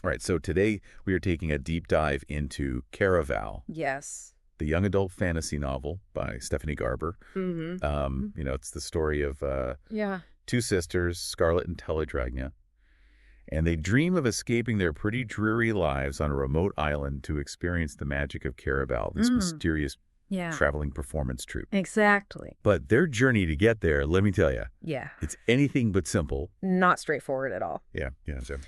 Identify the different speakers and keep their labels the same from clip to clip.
Speaker 1: All right, so today we are taking a deep dive into Caraval,
Speaker 2: Yes.
Speaker 1: the young adult fantasy novel by Stephanie Garber.
Speaker 2: Mm-hmm.
Speaker 1: It's the story of
Speaker 2: Yeah.
Speaker 1: two sisters, Scarlett and Tella, and they dream of escaping their pretty dreary lives on a remote island to experience the magic of Caraval, this mysterious
Speaker 2: Yeah.
Speaker 1: traveling performance troupe.
Speaker 2: Exactly.
Speaker 1: But their journey to get there, let me tell you,
Speaker 2: Yeah.
Speaker 1: it's anything but simple.
Speaker 2: Not straightforward at all.
Speaker 1: Yeah.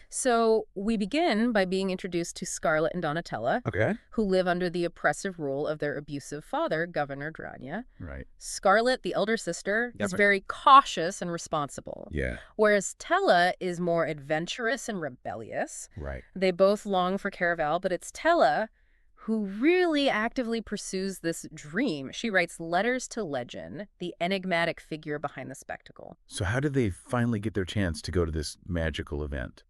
Speaker 2: So we begin by being introduced to Scarlett and Donatella,
Speaker 1: Okay.
Speaker 2: who live under the oppressive rule of their abusive father, Governor Drania.
Speaker 1: Right.
Speaker 2: Scarlett, the elder sister,
Speaker 1: Yep.
Speaker 2: is very cautious and responsible,
Speaker 1: Yeah.
Speaker 2: whereas Tella is more adventurous and rebellious.
Speaker 1: Right.
Speaker 2: They both long for Caraval, but it's Tella who really actively pursues this dream. She writes letters to Legend, the enigmatic figure behind the spectacle.
Speaker 1: So how did they finally get their chance to go to this magical event?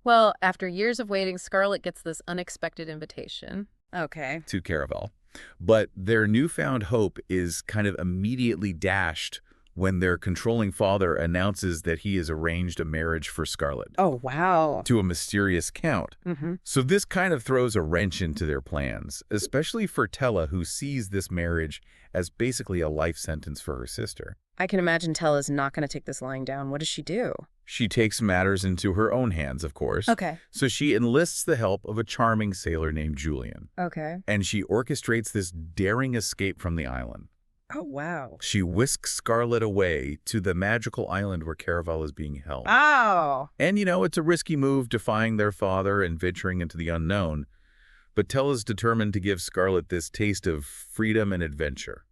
Speaker 2: Well, after years of waiting, Scarlett gets this unexpected invitation. Okay.
Speaker 1: To Caraval. But their newfound hope is kind of immediately dashed when their controlling father announces that he has arranged a marriage for Scarlett
Speaker 2: Oh, wow.
Speaker 1: to a mysterious count.
Speaker 2: Mm-hmm.
Speaker 1: So this kind of throws a wrench into their plans, especially for Tella, who sees this marriage as basically a life sentence for her sister.
Speaker 2: I can imagine Tella's not going to take this lying down. What does she do?
Speaker 1: She takes matters into her own hands, of course.
Speaker 2: Okay.
Speaker 1: So she enlists the help of a charming sailor named Julian,
Speaker 2: Okay.
Speaker 1: and she orchestrates this daring escape from the island.
Speaker 2: Oh, wow.
Speaker 1: She whisks Scarlett away to the magical island where Caraval is being held.
Speaker 2: Oh.
Speaker 1: And, it's a risky move, defying their father and venturing into the unknown. But Tella's determined to give Scarlett this taste of freedom and adventure.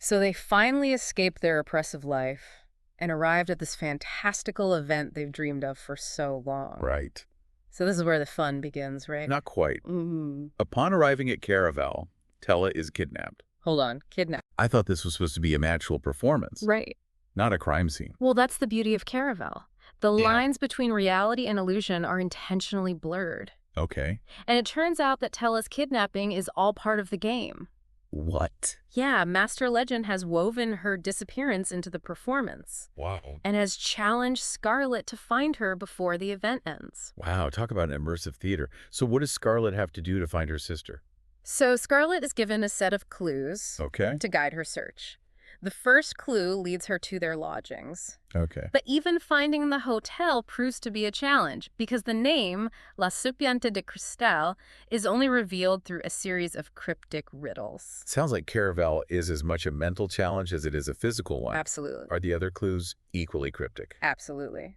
Speaker 2: So they finally escaped their oppressive life and arrived at this fantastical event they've dreamed of for so long.
Speaker 1: Right.
Speaker 2: So this is where the fun begins, right?
Speaker 1: Not quite.
Speaker 2: Mm-hmm.
Speaker 1: Upon arriving at Caraval, Tella is kidnapped.
Speaker 2: Hold on. Kidnap.
Speaker 1: I thought this was supposed to be a magical performance,
Speaker 2: Right.
Speaker 1: not a crime scene.
Speaker 2: Well, that's the beauty of Caraval. The
Speaker 1: Yeah.
Speaker 2: lines between reality and illusion are intentionally blurred.
Speaker 1: Okay.
Speaker 2: And it turns out that Tella's kidnapping is all part of the game.
Speaker 1: What?
Speaker 2: Yeah, Master Legend has woven her disappearance into the performance
Speaker 1: Wow.
Speaker 2: and has challenged Scarlett to find her before the event ends.
Speaker 1: Wow, talk about an immersive theater. So what does Scarlett have to do to find her sister?
Speaker 2: So Scarlett is given a set of clues
Speaker 1: Okay.
Speaker 2: to guide her search. The first clue leads her to their lodgings.
Speaker 1: Okay.
Speaker 2: But even finding the hotel proves to be a challenge because the name, La Serpiente de Cristal, is only revealed through a series of cryptic riddles.
Speaker 1: Sounds like Caraval is as much a mental challenge as it is a physical one.
Speaker 2: Absolutely.
Speaker 1: Are the other clues equally cryptic?
Speaker 2: Absolutely.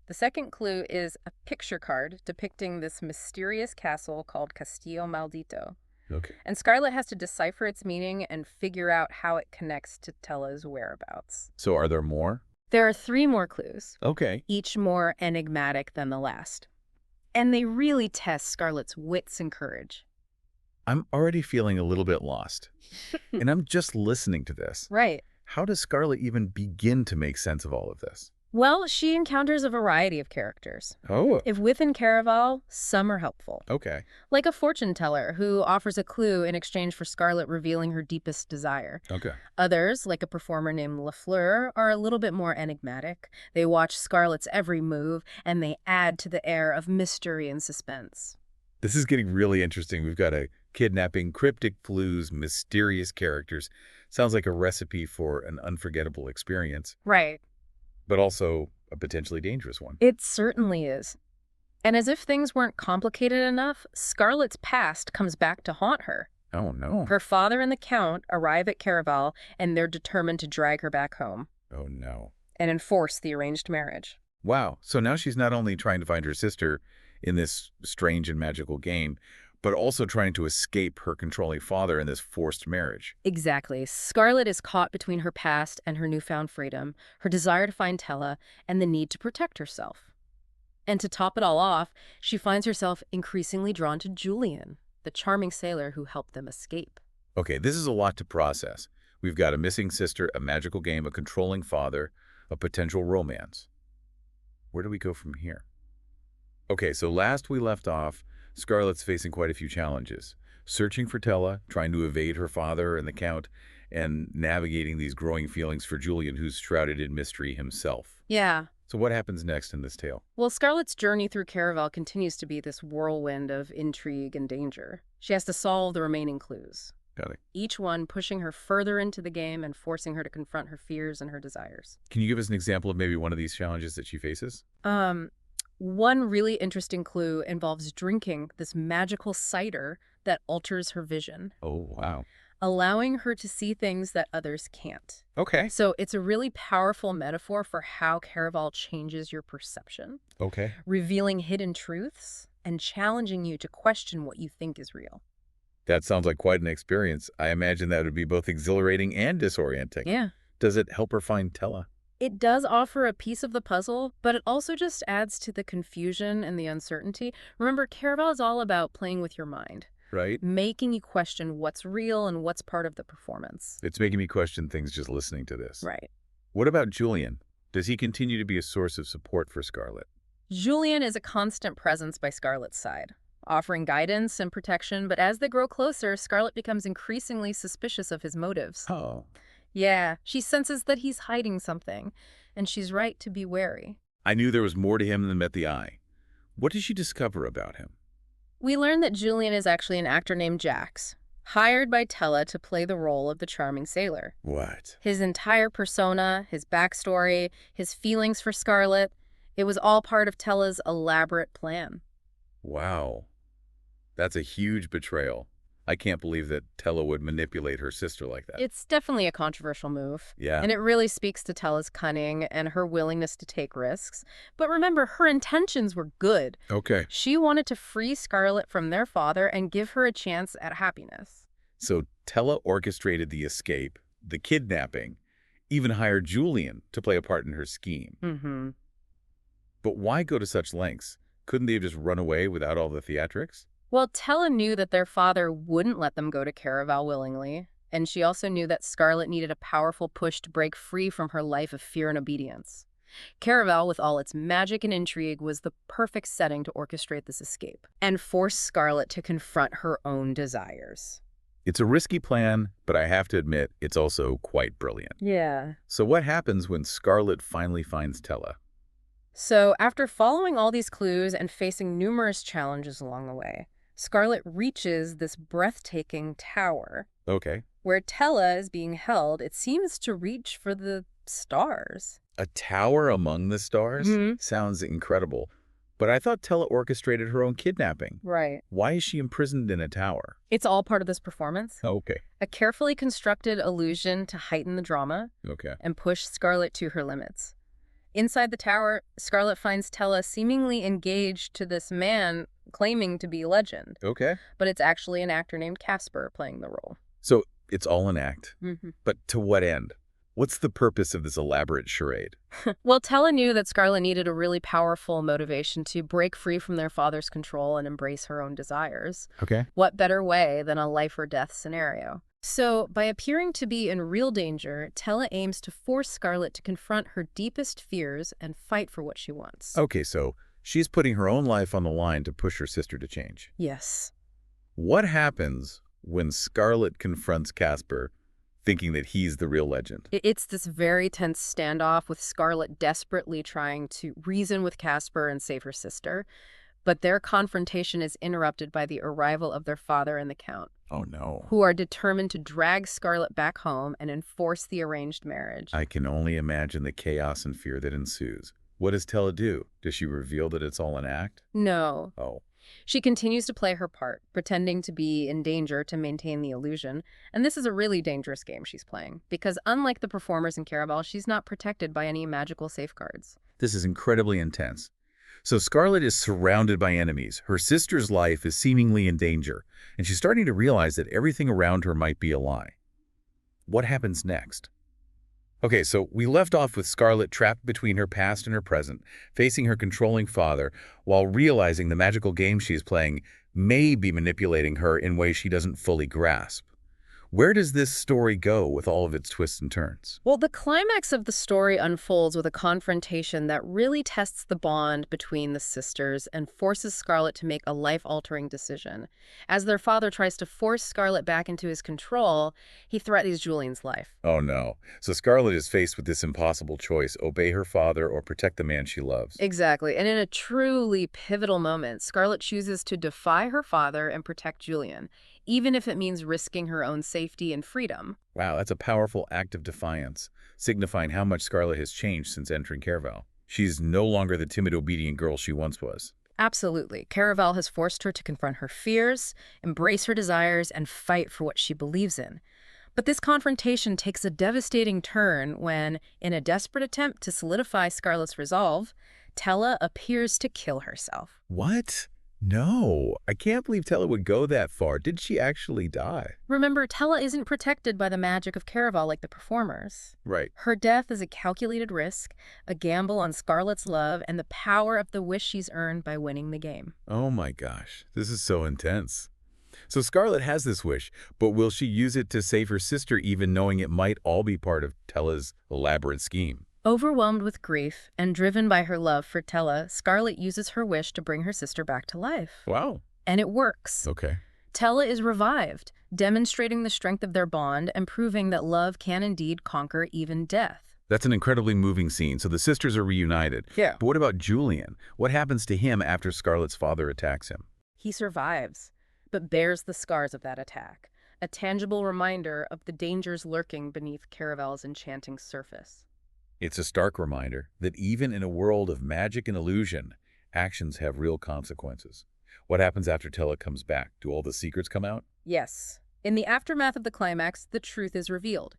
Speaker 2: The second clue is a picture card depicting this mysterious castle called Castillo Maldito.
Speaker 1: Okay.
Speaker 2: And Scarlett has to decipher its meaning and figure out how it connects to Tella's whereabouts.
Speaker 1: So are there more?
Speaker 2: There are 3 more clues,
Speaker 1: Okay.
Speaker 2: each more enigmatic than the last. And they really test Scarlett's wits and courage.
Speaker 1: I'm already feeling a little bit lost. And I'm just listening to this.
Speaker 2: Right.
Speaker 1: How does Scarlett even begin to make sense of all of this?
Speaker 2: Well, she encounters a variety of characters.
Speaker 1: Oh.
Speaker 2: If within Caraval, some are helpful.
Speaker 1: Okay.
Speaker 2: Like a fortune teller who offers a clue in exchange for Scarlett revealing her deepest desire.
Speaker 1: Okay.
Speaker 2: Others, like a performer named Lafleur, are a little bit more enigmatic. They watch Scarlett's every move, and they add to the air of mystery and suspense.
Speaker 1: This is getting really interesting. We've got a kidnapping, cryptic clues, mysterious characters. Sounds like a recipe for an unforgettable experience,
Speaker 2: Right.
Speaker 1: but also a potentially dangerous one.
Speaker 2: It certainly is. And as if things weren't complicated enough, Scarlett's past comes back to haunt her.
Speaker 1: Oh, no.
Speaker 2: Her father and the Count arrive at Caraval, and they're determined to drag her back home
Speaker 1: Oh, no.
Speaker 2: and enforce the arranged marriage.
Speaker 1: Wow. So now she's not only trying to find her sister in this strange and magical game, but also trying to escape her controlling father in this forced marriage.
Speaker 2: Exactly. Scarlett is caught between her past and her newfound freedom, her desire to find Tella, and the need to protect herself. And to top it all off, she finds herself increasingly drawn to Julian, the charming sailor who helped them escape.
Speaker 1: Okay, this is a lot to process. We've got a missing sister, a magical game, a controlling father, a potential romance. Where do we go from here? Okay, so last we left off, Scarlett's facing quite a few challenges. Searching for Tella, trying to evade her father and the Count, and navigating these growing feelings for Julian, who's shrouded in mystery himself.
Speaker 2: Yeah,
Speaker 1: So what happens next in this tale?
Speaker 2: Well, Scarlett's journey through Caraval continues to be this whirlwind of intrigue and danger. She has to solve the remaining clues,
Speaker 1: Got it.
Speaker 2: each one pushing her further into the game and forcing her to confront her fears and her desires.
Speaker 1: Can you give us an example of maybe one of these challenges that she faces?
Speaker 2: One really interesting clue involves drinking this magical cider that alters her vision,
Speaker 1: Oh, wow.
Speaker 2: allowing her to see things that others can't.
Speaker 1: Okay.
Speaker 2: So it's a really powerful metaphor for how Caraval changes your perception,
Speaker 1: Okay.
Speaker 2: revealing hidden truths and challenging you to question what you think is real.
Speaker 1: That sounds like quite an experience. I imagine that would be both exhilarating and disorienting.
Speaker 2: Yeah.
Speaker 1: Does it help her find Tella?
Speaker 2: It does offer a piece of the puzzle, but it also just adds to the confusion and the uncertainty. Remember, Caraval is all about playing with your mind,
Speaker 1: Right?
Speaker 2: making you question what's real and what's part of the performance.
Speaker 1: It's making me question things just listening to this.
Speaker 2: Right.
Speaker 1: What about Julian? Does he continue to be a source of support for Scarlett?
Speaker 2: Julian is a constant presence by Scarlett's side, offering guidance and protection, but as they grow closer, Scarlett becomes increasingly suspicious of his motives.
Speaker 1: Oh.
Speaker 2: Yeah, she senses that he's hiding something, and she's right to be wary.
Speaker 1: I knew there was more to him than met the eye. What did she discover about him?
Speaker 2: We learn that Julian is actually an actor named Jax, hired by Tella to play the role of the charming sailor.
Speaker 1: What?
Speaker 2: His entire persona, his backstory, his feelings for Scarlett, it was all part of Tella's elaborate plan.
Speaker 1: Wow. That's a huge betrayal. I can't believe that Tella would manipulate her sister like that.
Speaker 2: It's definitely a controversial move.
Speaker 1: Yeah.
Speaker 2: And it really speaks to Tella's cunning and her willingness to take risks. But remember, her intentions were good.
Speaker 1: Okay.
Speaker 2: She wanted to free Scarlett from their father and give her a chance at happiness.
Speaker 1: So Tella orchestrated the escape, the kidnapping, even hired Julian to play a part in her scheme.
Speaker 2: Mm-hmm.
Speaker 1: But why go to such lengths? Couldn't they have just run away without all the theatrics?
Speaker 2: Well, Tella knew that their father wouldn't let them go to Caraval willingly, and she also knew that Scarlett needed a powerful push to break free from her life of fear and obedience. Caraval, with all its magic and intrigue, was the perfect setting to orchestrate this escape and force Scarlett to confront her own desires.
Speaker 1: It's a risky plan, but I have to admit, it's also quite brilliant.
Speaker 2: Yeah.
Speaker 1: So what happens when Scarlett finally finds Tella?
Speaker 2: So, after following all these clues and facing numerous challenges along the way, Scarlett reaches this breathtaking tower.
Speaker 1: Okay.
Speaker 2: Where Tella is being held, it seems to reach for the stars.
Speaker 1: A tower among the stars?
Speaker 2: Mhm.
Speaker 1: Sounds incredible. But I thought Tella orchestrated her own kidnapping.
Speaker 2: Right.
Speaker 1: Why is she imprisoned in a tower?
Speaker 2: It's all part of this performance.
Speaker 1: Okay.
Speaker 2: A carefully constructed illusion to heighten the drama
Speaker 1: Okay.
Speaker 2: and push Scarlett to her limits. Inside the tower, Scarlett finds Tella seemingly engaged to this man claiming to be legend,
Speaker 1: Okay.
Speaker 2: but it's actually an actor named Casper playing the role.
Speaker 1: So it's all an act.
Speaker 2: Mm-hmm.
Speaker 1: But to what end? What's the purpose of this elaborate charade?
Speaker 2: Well, Tella knew that Scarlett needed a really powerful motivation to break free from their father's control and embrace her own desires.
Speaker 1: Okay.
Speaker 2: What better way than a life or death scenario? So, by appearing to be in real danger, Tella aims to force Scarlett to confront her deepest fears and fight for what she wants.
Speaker 1: Okay, so she's putting her own life on the line to push her sister to change.
Speaker 2: Yes.
Speaker 1: What happens when Scarlett confronts Casper, thinking that he's the real legend?
Speaker 2: It's this very tense standoff with Scarlett desperately trying to reason with Casper and save her sister. But their confrontation is interrupted by the arrival of their father and the Count,
Speaker 1: Oh, no.
Speaker 2: who are determined to drag Scarlett back home and enforce the arranged marriage.
Speaker 1: I can only imagine the chaos and fear that ensues. What does Tella do? Does she reveal that it's all an act?
Speaker 2: No.
Speaker 1: Oh.
Speaker 2: She continues to play her part, pretending to be in danger to maintain the illusion. And this is a really dangerous game she's playing, because unlike the performers in Caraval, she's not protected by any magical safeguards.
Speaker 1: This is incredibly intense. So Scarlett is surrounded by enemies. Her sister's life is seemingly in danger, and she's starting to realize that everything around her might be a lie. What happens next? Okay, so we left off with Scarlett trapped between her past and her present, facing her controlling father, while realizing the magical game she is playing may be manipulating her in ways she doesn't fully grasp. Where does this story go with all of its twists and turns?
Speaker 2: Well, the climax of the story unfolds with a confrontation that really tests the bond between the sisters and forces Scarlett to make a life-altering decision. As their father tries to force Scarlett back into his control, he threatens Julian's life.
Speaker 1: Oh no. So Scarlett is faced with this impossible choice, obey her father or protect the man she loves.
Speaker 2: Exactly. And in a truly pivotal moment, Scarlett chooses to defy her father and protect Julian, even if it means risking her own safety and freedom.
Speaker 1: Wow, that's a powerful act of defiance, signifying how much Scarlett has changed since entering Caraval. She's no longer the timid, obedient girl she once was.
Speaker 2: Absolutely. Caraval has forced her to confront her fears, embrace her desires, and fight for what she believes in. But this confrontation takes a devastating turn when, in a desperate attempt to solidify Scarlett's resolve, Tella appears to kill herself.
Speaker 1: What? No, I can't believe Tella would go that far. Did she actually die?
Speaker 2: Remember, Tella isn't protected by the magic of Caraval like the performers.
Speaker 1: Right.
Speaker 2: Her death is a calculated risk, a gamble on Scarlett's love, and the power of the wish she's earned by winning the game.
Speaker 1: Oh my gosh, this is so intense. So Scarlett has this wish, but will she use it to save her sister even knowing it might all be part of Tella's elaborate scheme?
Speaker 2: Overwhelmed with grief and driven by her love for Tella, Scarlett uses her wish to bring her sister back to life.
Speaker 1: Wow.
Speaker 2: And it works.
Speaker 1: Okay.
Speaker 2: Tella is revived, demonstrating the strength of their bond and proving that love can indeed conquer even death.
Speaker 1: That's an incredibly moving scene. So the sisters are reunited.
Speaker 2: Yeah.
Speaker 1: But what about Julian? What happens to him after Scarlett's father attacks him?
Speaker 2: He survives, but bears the scars of that attack, a tangible reminder of the dangers lurking beneath Caraval's enchanting surface.
Speaker 1: It's a stark reminder that even in a world of magic and illusion, actions have real consequences. What happens after Tella comes back? Do all the secrets come out?
Speaker 2: Yes. In the aftermath of the climax, the truth is revealed.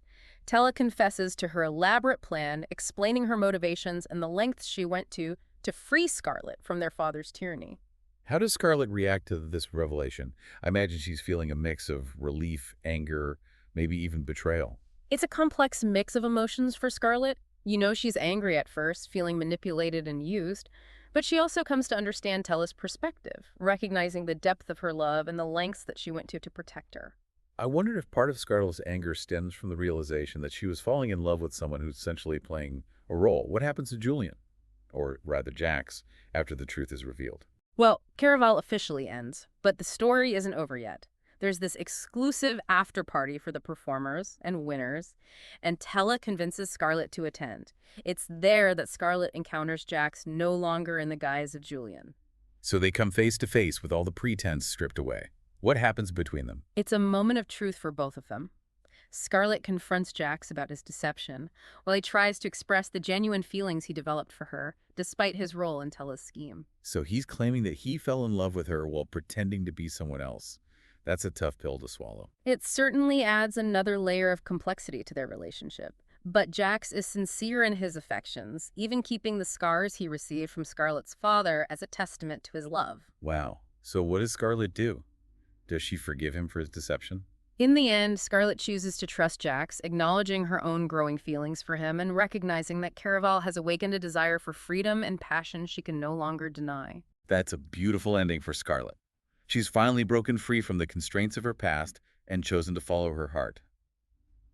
Speaker 2: Tella confesses to her elaborate plan, explaining her motivations and the lengths she went to free Scarlett from their father's tyranny.
Speaker 1: How does Scarlett react to this revelation? I imagine she's feeling a mix of relief, anger, maybe even betrayal.
Speaker 2: It's a complex mix of emotions for Scarlett. You know she's angry at first, feeling manipulated and used, but she also comes to understand Tella's perspective, recognizing the depth of her love and the lengths that she went to protect her.
Speaker 1: I wondered if part of Scarlett's anger stems from the realization that she was falling in love with someone who's essentially playing a role. What happens to Julian, or rather Jax, after the truth is revealed?
Speaker 2: Well, Caraval officially ends, but the story isn't over yet. There's this exclusive after-party for the performers and winners, and Tella convinces Scarlett to attend. It's there that Scarlett encounters Jax no longer in the guise of Julian.
Speaker 1: So they come face to face with all the pretense stripped away. What happens between them?
Speaker 2: It's a moment of truth for both of them. Scarlett confronts Jax about his deception, while he tries to express the genuine feelings he developed for her, despite his role in Tella's scheme.
Speaker 1: So he's claiming that he fell in love with her while pretending to be someone else. That's a tough pill to swallow.
Speaker 2: It certainly adds another layer of complexity to their relationship. But Jax is sincere in his affections, even keeping the scars he received from Scarlett's father as a testament to his love.
Speaker 1: Wow. So what does Scarlett do? Does she forgive him for his deception?
Speaker 2: In the end, Scarlett chooses to trust Jax, acknowledging her own growing feelings for him and recognizing that Caraval has awakened a desire for freedom and passion she can no longer deny.
Speaker 1: That's a beautiful ending for Scarlett. She's finally broken free from the constraints of her past and chosen to follow her heart.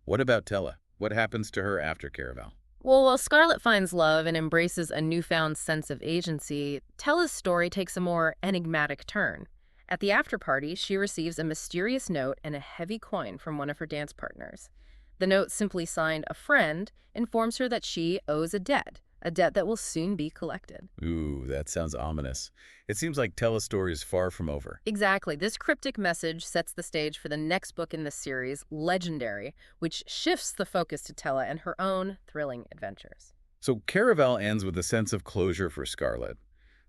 Speaker 1: What about Tella? What happens to her after Caraval?
Speaker 2: Well, while Scarlett finds love and embraces a newfound sense of agency, Tella's story takes a more enigmatic turn. At the after-party, she receives a mysterious note and a heavy coin from one of her dance partners. The note, simply signed "A Friend," informs her that she owes a debt that will soon be collected.
Speaker 1: Ooh, that sounds ominous. It seems like Tella's story is far from over.
Speaker 2: Exactly. This cryptic message sets the stage for the next book in the series, Legendary, which shifts the focus to Tella and her own thrilling adventures.
Speaker 1: So Caraval ends with a sense of closure for Scarlett,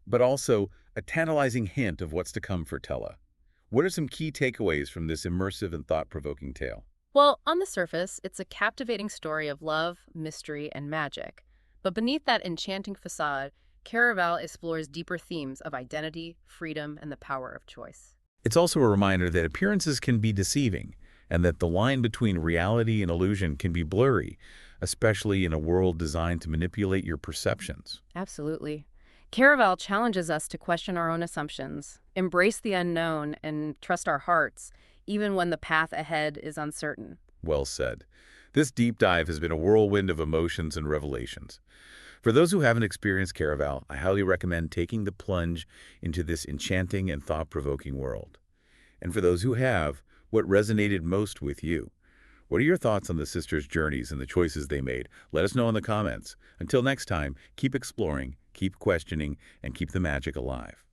Speaker 1: but also a tantalizing hint of what's to come for Tella. What are some key takeaways from this immersive and thought-provoking tale?
Speaker 2: Well, on the surface, it's a captivating story of love, mystery, and magic. But beneath that enchanting facade, Caraval explores deeper themes of identity, freedom, and the power of choice.
Speaker 1: It's also a reminder that appearances can be deceiving, and that the line between reality and illusion can be blurry, especially in a world designed to manipulate your perceptions.
Speaker 2: Absolutely. Caraval challenges us to question our own assumptions, embrace the unknown, and trust our hearts, even when the path ahead is uncertain.
Speaker 1: Well said. This deep dive has been a whirlwind of emotions and revelations. For those who haven't experienced Caraval, I highly recommend taking the plunge into this enchanting and thought-provoking world. And for those who have, what resonated most with you? What are your thoughts on the sisters' journeys and the choices they made? Let us know in the comments. Until next time, keep exploring, keep questioning, and keep the magic alive.